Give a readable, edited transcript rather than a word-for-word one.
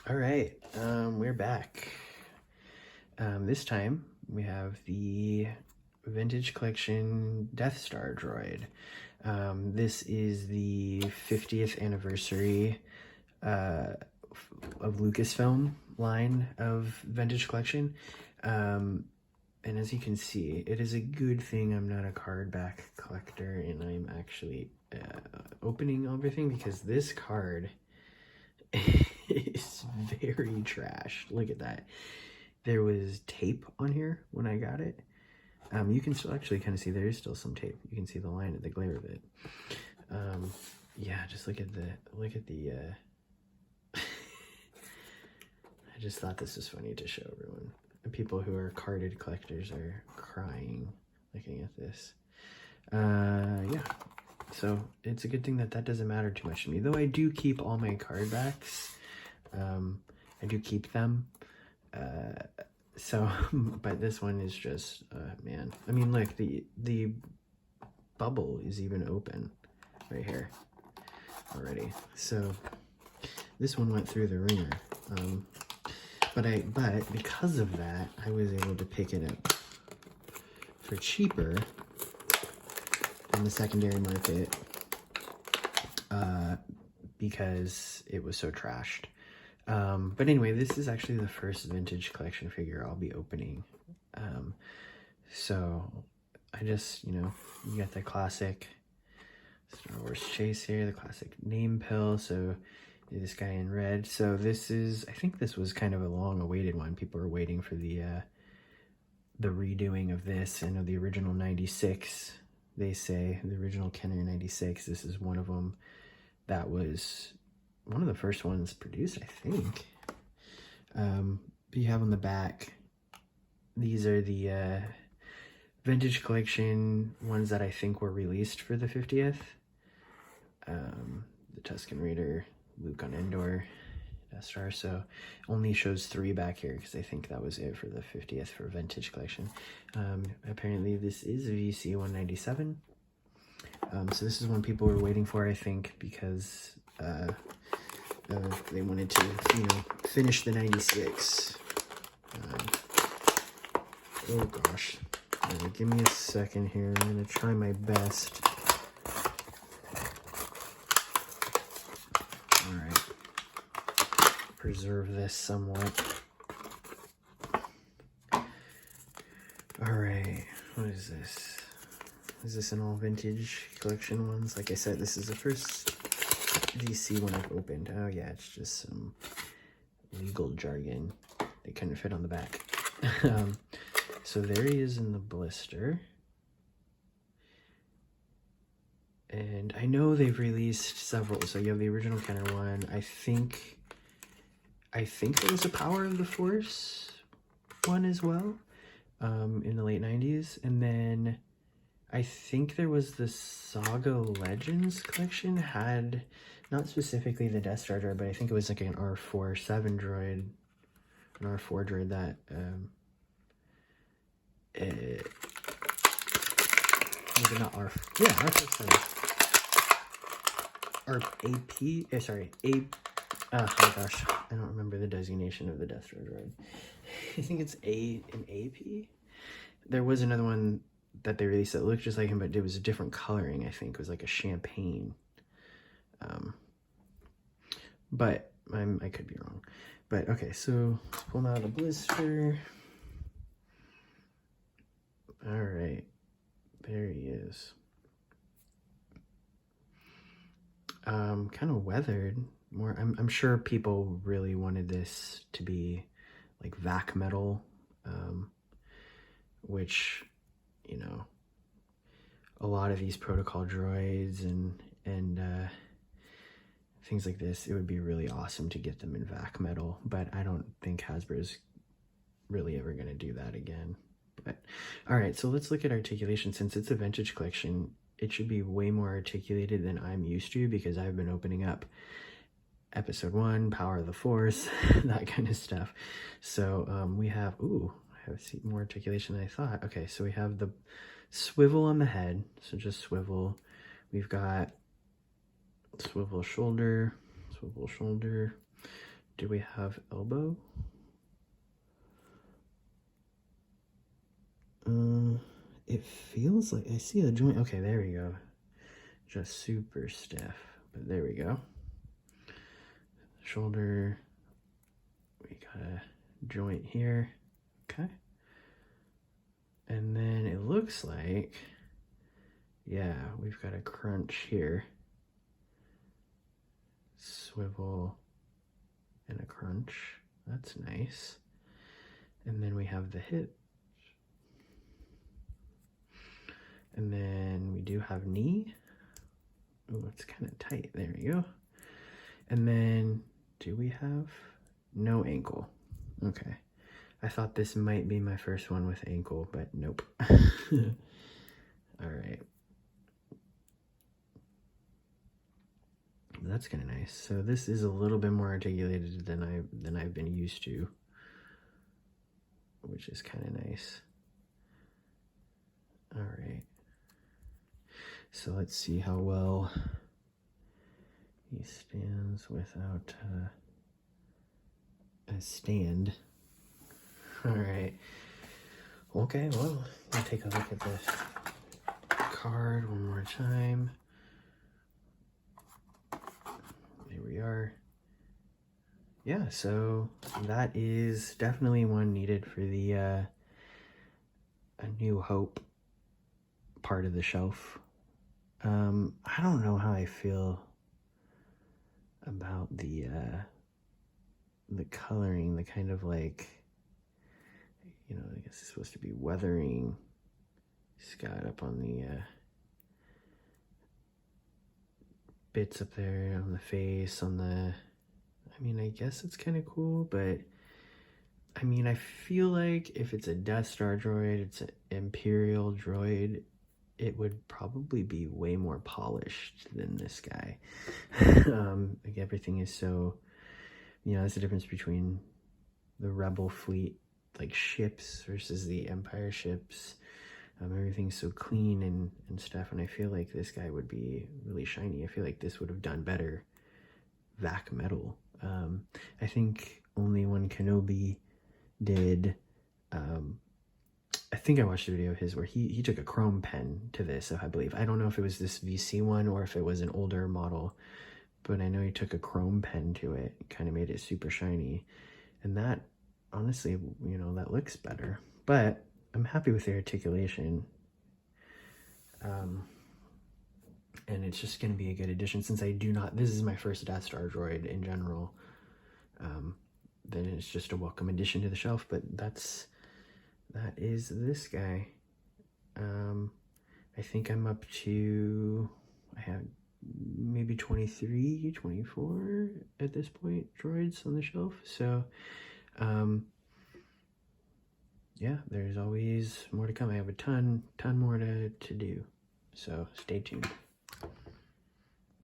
All right, we're back. This time we have the Vintage Collection Death Star Droid. This is the 50th anniversary of Lucasfilm line of Vintage Collection. And as you can see, it is a good thing I'm not a card back collector and I'm actually opening everything, because this card is very trash. Look at that. There was tape on here when I got it. You can still actually kind of see there is still some tape. You can see the line of the glare of it. Yeah, just look at the I just thought this was funny to show everyone. The people who are carded collectors are crying looking at this. Yeah, so it's a good thing that doesn't matter too much to me, though I do keep all my card backs. I do keep them. So, but this one is just, man. I mean, look, the bubble is even open right here already. So this one went through the ringer. But because of that, I was able to pick it up for cheaper in the secondary market, because it was so trashed. But anyway, this is actually the first Vintage Collection figure I'll be opening. So I just, you got the classic Star Wars chase here, the classic name pill. So this guy in red. So this is, I think this was kind of a long awaited one. People are waiting for the redoing of this. I know the original 96, they say, the original Kenner 96, this is one of them. That was one of the first ones produced, I think. But you have on the back, these are the Vintage Collection ones that I think were released for the 50th. The Tusken Raider, Luke on Endor, Death Star. So only shows 3 back here because I think that was it for the 50th for Vintage Collection. Apparently this is VC 197. So this is one people were waiting for, I think, because they wanted to, finish the 96. Oh gosh. Give me a second here. I'm going to try my best. Alright. Preserve this somewhat. Alright. What is this? Is this an all Vintage Collection ones? Like I said, this is the first DC one I've opened. Oh yeah, it's just some legal jargon. They couldn't fit on the back. So there he is in the blister. And I know they've released several. So you have the original Kenner one. I think there was a Power of the Force one as well, in the late 90s. And then I think there was the Saga Legends collection, had not specifically the Death Star droid, but I think it was like an R4-7 droid, an R4 droid that maybe not R, yeah, R4-7, or AP, sorry, oh gosh, I don't remember the designation of the Death Star droid. I think it's an AP. There was another one that they released that looked just like him, but it was a different coloring. I think it was like a champagne. But I could be wrong. But okay, so let's pull him out of the blister. All right, there he is. Kind of weathered. More, I'm sure people really wanted this to be like vac metal, which, a lot of these protocol droids and things like this, it would be really awesome to get them in vac metal, but I don't think Hasbro's really ever going to do that again. But all right, so let's look at articulation. Since it's a Vintage Collection, it should be way more articulated than I'm used to, because I've been opening up Episode 1, Power of the Force, that kind of stuff. So we have, ooh, I have more articulation than I thought. Okay, so we have the swivel on the head, so just swivel. We've got swivel shoulder, Do we have elbow? It feels like I see a joint. Okay, there we go. Just super stiff, but there we go. Shoulder, we got a joint here. Okay. And then it looks like, yeah, we've got a crunch here. Swivel and a crunch. That's nice. And then we have the hip. And then we do have knee. Oh, it's kind of tight. There we go. And then do we have no ankle? Okay. I thought this might be my first one with ankle, but nope. All right. That's kind of nice. So this is a little bit more articulated than I've been used to, which is kind of nice. All right. So let's see how well he stands without a stand. All right. Okay, well, let's take a look at this card one more time. There we are. Yeah, so that is definitely one needed for the A New Hope part of the shelf. I don't know how I feel about the coloring, the kind of like, you know, I guess it's supposed to be weathering. It's got up on the bits up there on the face, on the, I mean, I guess it's kind of cool, but I mean, I feel like if it's a Death Star droid, it's an Imperial droid, it would probably be way more polished than this guy. Like everything is so, you know, that's the difference between the Rebel fleet, like ships versus the Empire ships. Everything's so clean and stuff, and I feel like this guy would be really shiny. I feel like this would have done better vac metal. I think only when Kenobi did, I think I watched a video of his where he took a chrome pen to this, I believe. I don't know if it was this VC one or if it was an older model, but I know he took a chrome pen to it, kind of made it super shiny, and that, honestly, you know, that looks better. But I'm happy with the articulation. And it's just going to be a good addition since I do not, this is my first Death Star droid in general. Then it's just a welcome addition to the shelf, but that is this guy. I think I'm up to, I have maybe 23, 24 at this point droids on the shelf. So, yeah, there's always more to come. I have a ton more to do. So stay tuned.